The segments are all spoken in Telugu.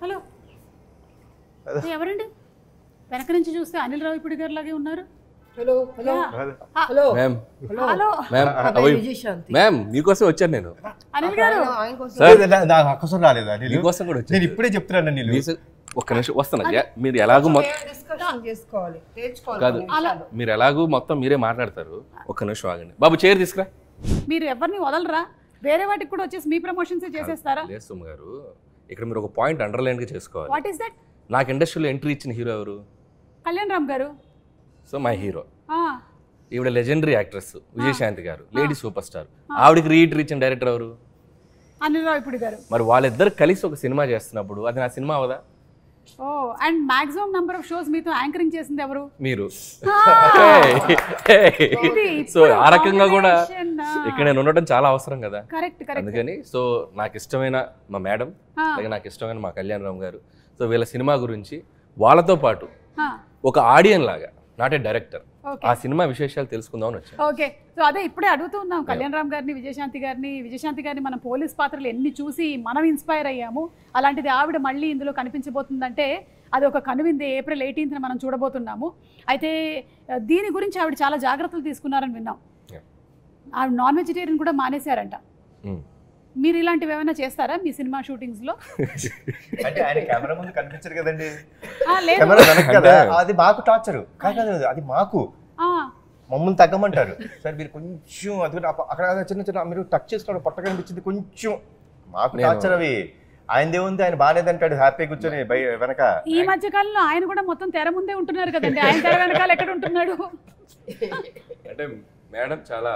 హలో ఎవరండి? వెనక నుంచి చూస్తే అనిల్ రావిపూడి గారు లాగే ఉన్నారు. Hello hello hello ma'am hello ma'am మీకోసం వచ్చాను నేను. అనిల్ గారు అవకాశం రాలేదా? మీకోసం కూడా వచ్చాను. నేను ఇప్పుడే చెప్తున్నాను నీళ్ళు. ఒక్క నిమిషం వస్తాను. మీరు ఎలాగూ కాదు, మీరు ఎలాగూ మొత్తం మీరే మాట్లాడతారు. ఒక్క నిమిషం ఆగండి బాబు, చైర్ తీసుకురా. మీరు ఎవరిని వదలరా? వేరే వాటికి కూడా వచ్చేసి మీ ప్రమోషన్స్ చేసేస్తారా? లేదు సుమ గారు, ఇక్కడ మీరు ఒక పాయింట్ అండర్లైన్ గా చేసుకోవాలి. What is that? నాకు ఇండస్ట్రీలో ఎంట్రీ ఇచ్చిన హీరో ఎవరు? కళ్యాణ్ రామ్ గారు. So my hero. ఈవిడ లెజెండరీ యాక్ట్రెస్ విజయశాంతి గారు, లేడీ సూపర్ స్టార్. ఆవిడకి రీఎంట్రీ ఇచ్చిన డైరెక్టర్ ఎవరు? అనిల్ రావిపూడి గారు. మరి వాళ్ళిద్దరు కలిసి ఒక సినిమా చేస్తున్నప్పుడు అది నా సినిమా అవదా? Oh, and maximum number of shows మీతో యాంకరింగ్ చేసింది ఎవరు? మీరు. సో ఆ రకంగా కూడా ఇక్కడ నేను ఉండటం చాలా అవసరం కదా. Correct correct. అందుకని సో నాకు ఇష్టమైన మా మేడం, అలాగే నాకు ఇష్టమైన మా కళ్యాణ్ రామ్ గారు, సో వీళ్ళ సినిమా గురించి వాళ్ళతో పాటు ఒక ఆడియన్ లాగా, నాట్ ఏ డైరెక్టర్, ఆ సినిమా విశేషాలు తెలుసుకుందామని వచ్చాను. ఓకే, సో అదే ఇప్పుడే అడుగుతూ ఉన్నాం కళ్యాణ్ రామ్ గారిని, విజయశాంతి గారిని మనం పోలీస్ పాత్రలు ఎన్ని చూసి మనం ఇన్స్పైర్ అయ్యాము. అలాంటిది ఆవిడ మళ్ళీ ఇందులో కనిపించబోతుందంటే అది ఒక కనువిందే. April 18th మనం చూడబోతున్నాము. అయితే దీని గురించి ఆవిడ చాలా జాగ్రత్తలు తీసుకున్నారని విన్నాం. ఆవిడ నాన్ వెజిటేరియన్ కూడా మానేశారంట. మీరు ఇలాంటివి ఏమైనా చేస్తారా మీ సినిమా షూటింగ్స్ లో? అంటే ఆయన కెమెరా ముందు కనిపించరు కదండి, లేదు కెమెరా వెనక కదా. అది మాకు టార్చరు కాదు, అది మాకు మమ్మల్ని తగ్గమంటారు. సార్ మీరు కొంచెం అది అక్కడ చిన్న చిన్న మీరు టచ్ చేసుకోవడం పొట్ట కనిపించింది కొంచెం, మాకు టార్చర్ అవి. ఆయనదే ఉంది, ఆయన బాగాలేదంటాడు హ్యాపీ కూర్చొని వెనక. ఈ మధ్య కాలంలో ఆయన కూడా మొత్తం తెర ముందే ఉంటున్నారు కదండి, ఆయన తెర వెనకాల ఎక్కడ ఉంటున్నాడు? అంటే మేడం చాలా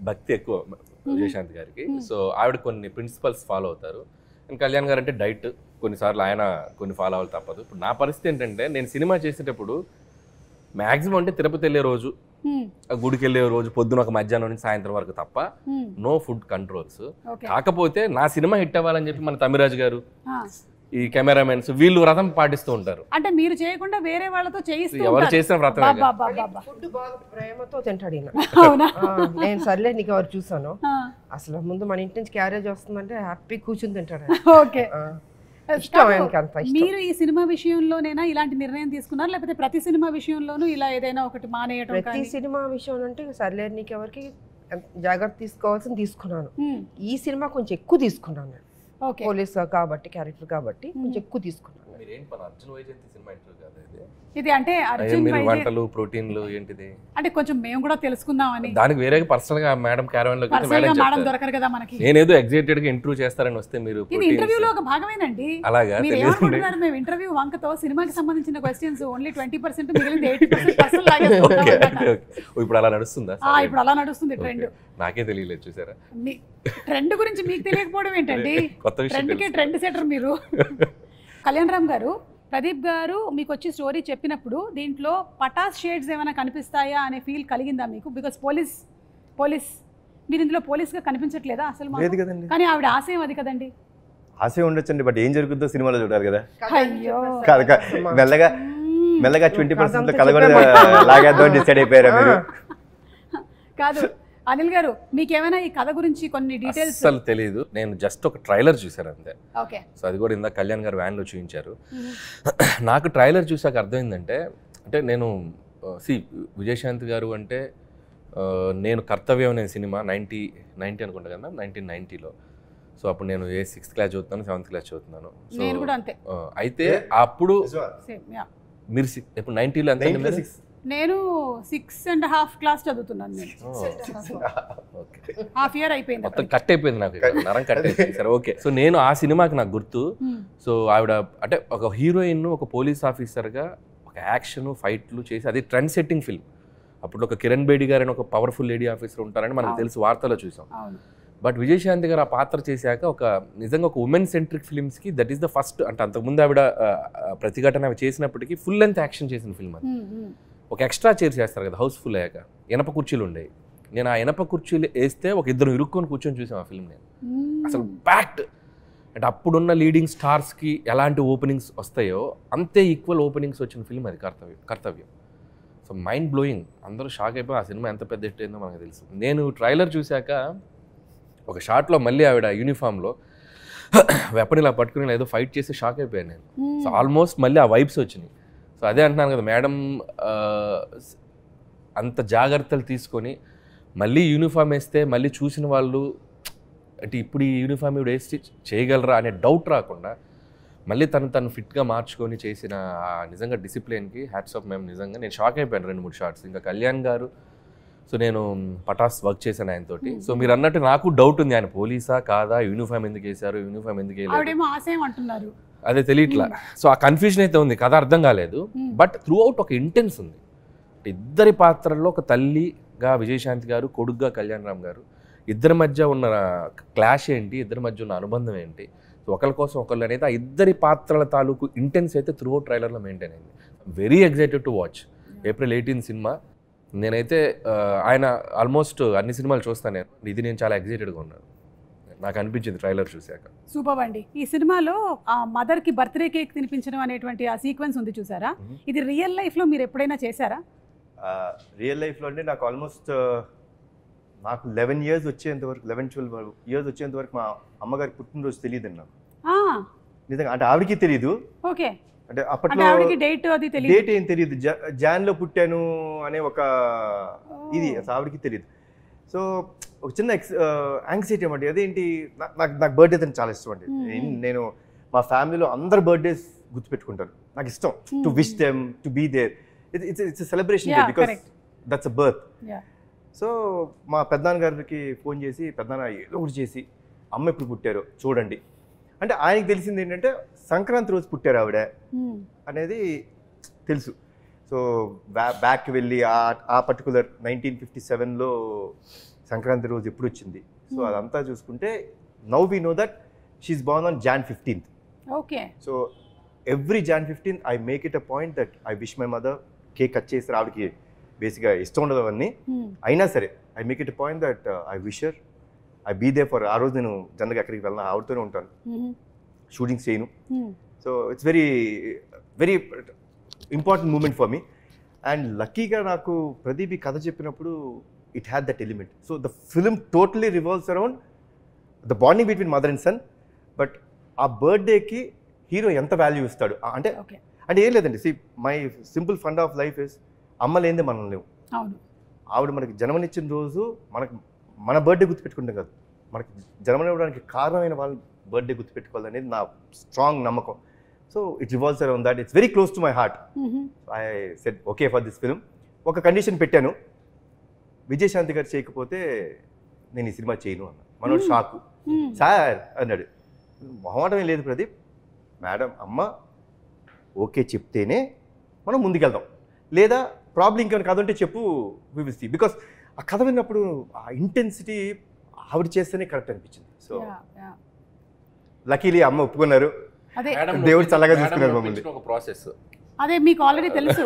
భక్తి ఎక్కువ విజయశాంతి గారికి. సో ఆవిడ కొన్ని ప్రిన్సిపల్స్ ఫాలో అవుతారు. అండ్ కళ్యాణ్ గారు అంటే డైట్, కొన్నిసార్లు ఆయన కొన్ని ఫాలో అవ్వాలి తప్పదు. ఇప్పుడు నా పరిస్థితి ఏంటంటే నేను సినిమా చేసేటప్పుడు మ్యాక్సిమం అంటే తిరుపతి వెళ్ళే రోజు, గుడికి వెళ్ళే రోజు పొద్దున ఒక మధ్యాహ్నం నుంచి సాయంత్రం వరకు తప్ప నో ఫుడ్ కంట్రోల్స్. కాకపోతే నా సినిమా హిట్ అవ్వాలని చెప్పి మన తమిరాజ్ గారు, ఈ కెమెరామెన్స్ వీళ్ళు వ్రతం పాటిస్తూ ఉంటారు. అంటే మీరు చేయకుండా వేరే వాళ్ళతో చేయిస్తూ ఎవరు చేసిన వ్రతం ఫుడ్ బాగా ప్రేమతో తింటాడు ఈయన. నేను సర్లే నీకు ఎవరు చూసాను, అసలు ముందు మన ఇంటి నుంచి క్యారేజ్ వస్తుందంటే హ్యాపీ కూర్చుని తింటాడు. ఓకే, మీరు ఈ సినిమా విషయంలోనేనా ఇలాంటి నిర్ణయం తీసుకున్నారు, లేకపోతే ప్రతి సినిమా విషయంలోనూ ఇలా ఏదైనా ఒకటి మానేయడం? ప్రతి సినిమా విషయం అంటే సర్లే నీకు ఎవరికి జాగ్రత్త తీసుకోవాల్సింది తీసుకున్నాను. ఈ సినిమా కొంచెం ఎక్కువ తీసుకున్నాను, పోలీస్ కాబట్టి, క్యారెక్టర్ కాబట్టి కొంచెం ఎక్కువ తీసుకున్నాను. ఇది అంటే అర్జున్ వంటలు ప్రోటీన్లు ఏంటిది అంటే కొంచెం మేము కూడా తెలుసుకుందామని. దానికి వేరే పర్సనల్ గా మేడం క్యారవన్ లో మేడం దొరకరు కదా మనకి. నేనేదో ఎగ్జైటెడ్ గా ఇంటర్వ్యూ చేస్తారని వస్తే మీరు ఇది ఇంటర్వ్యూలో ఒక భాగమేనండి. అలాగా ఏమనుకుంటున్నారు? మేము ఇంటర్వ్యూ వంకతో సినిమాకి సంబంధించిన క్వశ్చన్స్ ఓన్లీ 20%, మిగిలింది 80% పర్సనల్ లాగా. ఇప్పుడు అలా నడుస్తుందా? ఇప్పుడు అలా నడుస్తుంది ట్రెండ్. నాకే తెలియలేదు, చూసారా? ట్రెండ్ గురించి మీకు తెలియకపోవడం ఏంటండి? కొత్త విషయం, ట్రెండ్ సెటర్ మీరు. కళ్యాణ్ రామ్ గారు, ప్రదీప్ గారు మీకు వచ్చి స్టోరీ చెప్పినప్పుడు దీంట్లో పటాస్ షేడ్స్ ఏమైనా కనిపిస్తాయా అనే ఫీల్ కలిగిందా మీకు? బికాస్ పోలీస్ మీరు ఇందులో పోలీస్గా కనిపించట్లేదా అసలు? కానీ ఆవిడ ఆశయం అది కదండి. ఆశయం ఉండొచ్చండి, బట్ ఏం జరుగుతుందో సినిమాలో చూడాలి కదా. అయ్యో మెల్లగా 20% కలగొని లాగేద్దాం డిసైడ్ అయిపోయారా మీరు? కాదు అనిల్ గారు, మీకేమైనా ఈ కథ గురించి కొన్ని డీటెయిల్స్? అసలు తెలియదు, నేను జస్ట్ ఒక ట్రైలర్ చూసాను అంతే. ఓకే, సో అది కూడా ఇందాక కళ్యాణ్ గారు వ్యాన్లో చూపించారు. నాకు ట్రైలర్ చూసాక అర్థమైందంటే, అంటే నేను విజయశాంతి గారు అంటే నేను కర్తవ్యం అనే సినిమా 90 అనుకుంటా కదా, 1990లో. సో అప్పుడు నేను 6th క్లాస్ చదువుతున్నాను, 7th క్లాస్ చదువుతున్నాను. నేను కూడా అంతే. అయితే అప్పుడు మీరు ఇప్పుడు 90లో ఎంత? నేను 6.5 క్లాస్ చదువుతున్నాను. నేను హాఫ్ ఇయర్ అయిపోయింది, మొత్తం కట్ అయిపోయింది నాకు, నరం కట్ అయిపోయింది. సరే ఓకే. సో నేను ఆ సినిమాకి నాకు గుర్తు, సో ఆవిడ అంటే ఒక హీరోయిన్ ఒక పోలీస్ ఆఫీసర్గా ఒక యాక్షన్ ఫైట్లు చేసి అది ట్రెండ్ సెట్టింగ్ ఫిల్మ్. అప్పుడు ఒక కిరణ్ బేడి గారు అని ఒక పవర్ఫుల్ లేడీ ఆఫీసర్ ఉంటారని మనకు తెలుసు, వార్తలో చూసాం. బట్ విజయశాంతి గారు ఆ పాత్ర చేశాక ఒక నిజంగా ఒక ఉమెన్ సెంట్రిక్ ఫిల్మ్స్కి దట్ ఈస్ ద ఫస్ట్. అంటే అంతకుముందు ఆవిడ ప్రతిఘటన అవి చేసినప్పటికీ ఫుల్ లెంత్ యాక్షన్ చేసిన ఫిల్మ్ అది. ఒక ఎక్స్ట్రా చైర్ చేస్తారు కదా హౌస్ఫుల్ అయ్యాక, ఇనప కుర్చీలు ఉండేవి. నేను ఆ ఇనప కుర్చీలు వేస్తే ఒక ఇద్దరు ఇరుక్కొని కూర్చొని చూసాం ఆ ఫిల్మ్. నేను అసలు ప్యాక్డ్, అంటే అప్పుడున్న లీడింగ్ స్టార్స్కి ఎలాంటి ఓపెనింగ్స్ వస్తాయో అంతే ఈక్వల్ ఓపెనింగ్స్ వచ్చిన ఫిల్మ్ అది కర్తవ్యం. సో మైండ్ బ్లోయింగ్, అందరూ షాక్ అయిపోయి ఆ సినిమా ఎంత పెద్ద హిట్ అయిందో మనకు తెలుసు. నేను ట్రైలర్ చూశాక ఒక షాట్లో మళ్ళీ ఆవిడ యూనిఫామ్లో వెపన్ ఇలా పట్టుకుని ఏదో ఫైట్ చేసి షాక్ అయిపోయాను నేను. సో ఆల్మోస్ట్ మళ్ళీ ఆ వైబ్స్ వచ్చినాయి. సో అదే అంటున్నాను కదా మేడం, అంత జాగ్రత్తలు తీసుకొని మళ్ళీ యూనిఫామ్ వేస్తే మళ్ళీ చూసిన వాళ్ళు అంటే ఇప్పుడు ఈ యూనిఫామ్ ఇవి వేసి చేయగలరా అనే డౌట్ రాకుండా మళ్ళీ తను ఫిట్గా మార్చుకొని చేసిన నిజంగా డిసిప్లిన్కి హ్యాట్స్ ఆఫ్. మేము నిజంగా నేను షాక్ అయిపోయాను 2-3 షార్ట్స్. ఇంకా కళ్యాణ్ గారు, సో నేను పటాస్ వర్క్ చేశాను ఆయనతోటి. సో మీరు అన్నట్టు నాకు డౌట్ ఉంది, ఆయన పోలీసా కాదా, యూనిఫామ్ ఎందుకు వేశారు, యూనిఫామ్ ఎందుకు వేయలేదు అదే తెలియట్లా. సో ఆ కన్ఫ్యూజన్ అయితే ఉంది, కథ అర్థం కాలేదు. బట్ త్రూ అవుట్ ఒక ఇంటెన్స్ ఉంది. ఇద్దరి పాత్రల్లో ఒక తల్లిగా విజయశాంతి గారు, కొడుగ్గా కళ్యాణ్ రామ్ గారు, ఇద్దరి మధ్య ఉన్న క్లాష్ ఏంటి, ఇద్దరి మధ్య ఉన్న అనుబంధం ఏంటి, ఒకరి కోసం ఒకళ్ళు అనేది ఆ ఇద్దరి పాత్రల తాలూకు ఇంటెన్స్ అయితే త్రూ అవుట్ ట్రైలర్లో మెయింటైన్ అయింది. Very excited to watch. April 18 cinema. నేనైతే ఆయన ఆల్మోస్ట్ అన్ని సినిమాలు చూస్తాను నేను. ఇది నేను చాలా ఎక్సైటెడ్గా ఉన్నాను, నాకు అనిపించింది ట్రైలర్ చూశాక. సూపర్ అండి. ఈ సినిమాలో ఆ మదర్కి బర్త్డే కేక్ తినిపించడం అనేటువంటి ఆ సీక్వెన్స్ ఉంది చూసారా, ఇది రియల్ లైఫ్లో మీరు ఎప్పుడైనా చేశారా? రియల్ లైఫ్లో అంటే నాకు ఆల్మోస్ట్ నాకు 11 years వచ్చేంత వరకు, 11-12 years వచ్చేంత వరకు మా అమ్మగారి పుట్టినరోజు తెలియదు నాకు నిజంగా. అంటే ఆవిడకి తెలియదు. ఓకే. అంటే అప్పట్లో డేట్ ఏం తెలియదు, జాన్లో పుట్టాను అనే ఒక ఇది అసలు ఆవిడకి తెలియదు. సో ఒక చిన్న యాంగ్జైటీ అన్నమాట. అదేంటి, నాకు బర్త్డే అంటే చాలా ఇష్టం అండి. నేను మా ఫ్యామిలీలో అందరు బర్త్డేస్ గుర్తుపెట్టుకుంటాను. నాకు ఇష్టం to wish them, to be there. It's celebration day because that's a birth. So మా పెద్దనాన్న గారికి ఫోన్ చేసి, పెద్దనాన్న ఏదో ఒకటి చేసి అమ్మ ఎప్పుడు పుట్టారో చూడండి అంటే, ఆయనకి తెలిసింది ఏంటంటే సంక్రాంతి రోజు పుట్టారు ఆవిడ అనేది తెలుసు. సో బ్యాక్ వెళ్ళి ఆ పర్టికులర్ 1957లో సంక్రాంతి రోజు ఎప్పుడు వచ్చింది, సో అదంతా చూసుకుంటే now we know that she's born on Jan 15th. Okay. So every Jan 15th I make it a point that I wish my mother. Cake cut చేసి ఆవిడకి బేసిక్గా ఇష్టం ఉండదు అవన్నీ, అయినా సరే I make it a point that I wish her, I be there for. ఆ రోజు నేను జనరల్గా ఎక్కడికి వెళ్ళినా ఆవిడతోనే ఉంటాను, షూటింగ్స్ చేయను. So it's very very important moment for me. And లక్కీగా నాకు ప్రదీప్ ఈ కథ చెప్పినప్పుడు it had that element. So the film totally revolves around the bonding between mother and son. But ఆ బర్త్డేకి హీరో ఎంత వాల్యూ ఇస్తాడు అంటే, అంటే ఏం లేదండి. See my simple fund of life is అమ్మ లేనిదే మనం లేవు. ఆవిడ మనకి జన్మనిచ్చిన రోజు మన బర్త్డే గుర్తుపెట్టుకుంటాం కాదు, మనకి జన్మనివ్వడానికి కారణమైన వాళ్ళ బర్త్డే గుర్తుపెట్టుకోవాలనేది నా స్ట్రాంగ్ నమ్మకం. So it revolves around that. It's very close to my heart. I said okay for this film. ఒక కండిషన్ పెట్టాను, విజయశాంతి గారు చేయకపోతే నేను ఈ సినిమా చేయను అన్న. మనోడు షాకు. సార్ అన్నాడు, మొహమాటమే లేదు ప్రదీప్, మేడం అమ్మ ఓకే చెప్తేనే మనం ముందుకెళ్దాం, లేదా ప్రాబ్లం ఇంకేమైనా కథ ఉంటే చెప్పు, వి విల్ సీ. బికాస్ ఆ కథ విన్నప్పుడు ఆ ఇంటెన్సిటీ ఆవిడ చేస్తేనే కరెక్ట్ అనిపించింది. సో లక్కీలీ అమ్మ ఒప్పుకున్నారు, దేవుడు చల్లగా చూసుకున్నారు మమ్మల్ని. ఒక ప్రాసెస్ అదే మీకు ఆల్రెడీ తెలుసు.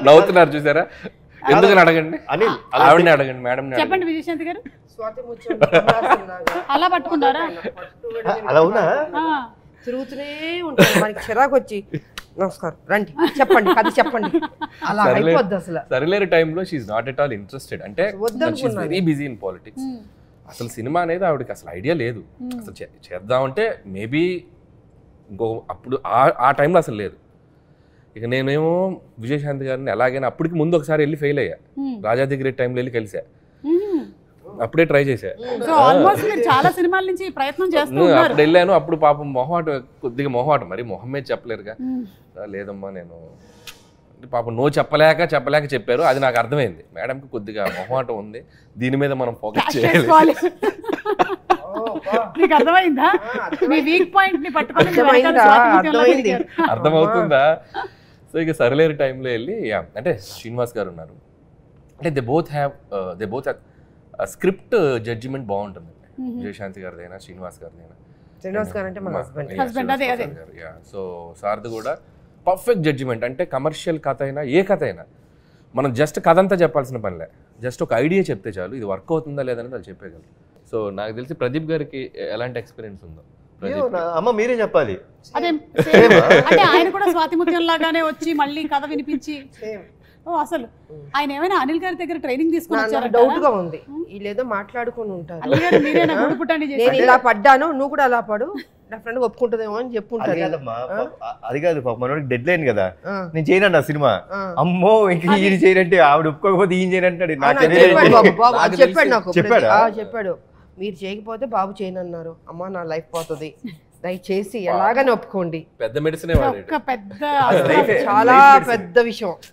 నవ్వుతున్నారు చూసారా, ఎందుకని అడగండి, ఆవిడని అడగండి, మేడం చెప్పండి. విజయశాంతి గారు అలా పట్టుకున్నారా? అలా అవునా, తిరుగుతూనే ఉంటారు మనకి చిరాకు వచ్చి, నమస్కారం రండి చెప్పండి కథ చెప్పండి, అలా అయిపోద్ది అసలు. సరిలేరు టైంలో she's not at all interested. అంటే she's very busy in politics. అసలు సినిమా అనేది ఆవిడకి అసలు ఐడియా లేదు. అసలు చేద్దామంటే మేబీ ఇంకో అప్పుడు ఆ టైంలో అసలు లేదు. ఇక నేనేమో విజయశాంతి గారిని ఎలాగైనా అప్పటికి ముందు ఒకసారి వెళ్ళి ఫెయిల్ అయ్యా, రాజాది గ్రేట్ టైంలో వెళ్ళి కలిసా, అప్పుడే ట్రై చేశా. అప్పుడు వెళ్ళాను, అప్పుడు పాపం కొద్దిగా మొహమాటం, మరి మొహమ్మేది చెప్పలేరుగా. లేదమ్మా నేను పాపం నో చెప్పలేక చెప్పారు. అది నాకు అర్థమైంది, మేడంకి కొద్దిగా మొహమాటం ఉంది, దీని మీద మనం ఫోకస్ చేయాలి. అర్థమవుతుందా? సో ఇక సరిలేరు టైంలో వెళ్ళి, అంటే శ్రీనివాస్ గారు ఉన్నారు, అంటే they both have script judgement బాగుంటుంది. విజయశాంతి గారిదైనా శ్రీనివాస్ గారిదైనా. సో సార్ది కూడా పర్ఫెక్ట్ జడ్జిమెంట్. అంటే కమర్షియల్ కథ అయినా ఏ కథ అయినా మనం జస్ట్ కథ అంతా చెప్పాల్సిన పనిలే, జస్ట్ ఒక ఐడియా చెప్తే చాలు, ఇది వర్క్ అవుతుందా లేదనేది వాళ్ళు చెప్పేయగలరు. సో నాకు తెలిసి ప్రదీప్ గారికి ఎలాంటి ఎక్స్పీరియన్స్ ఉందో అమ్మ మీరే చెప్పాలి. అదే ఆయన కూడా స్వాతి ముత్యం లాగానే వచ్చి మళ్ళీ కథ వినిపించి ఓ అసలు ఆయన ఏమైనా అనిల్ గారి దగ్గర ట్రైనింగ్ తీసుకుని వచ్చారా? డౌట్ గా ఉంది, వీళ్ళేదో మాట్లాడుకుని ఉంటారు. అనిల్ గారు మీరేనా గుడి పుట్టండి చేసి? నేను ఇలా పడ్డాను, నువ్వు కూడా అలా పడు, నా ఫ్రెండ్ ఒప్పుకుంటుందేమో అని అది చెప్పుంటారు. కాదమ్మా, అది కాదు పాప, మనోడికి డెడ్ లైన్ కదా, నేను చేయను ఆ సినిమా. అమ్మో ఇంక ఈయన చేయనంటే ఆవిడ ఒప్పుకోకపోతే ఈయన చేయనంటాడు. చెప్పాడు నాకు, చెప్పాడా? చెప్పాడు మీరు చేయకపోతే బాబు చేయనన్నారు. అమ్మా నా లైఫ్ పోతుంది, దయచేసి ఎలాగని ఒప్పుకోండి. పెద్ద మెడిసిన్ ఒక పెద్ద చాలా పెద్ద విషయం.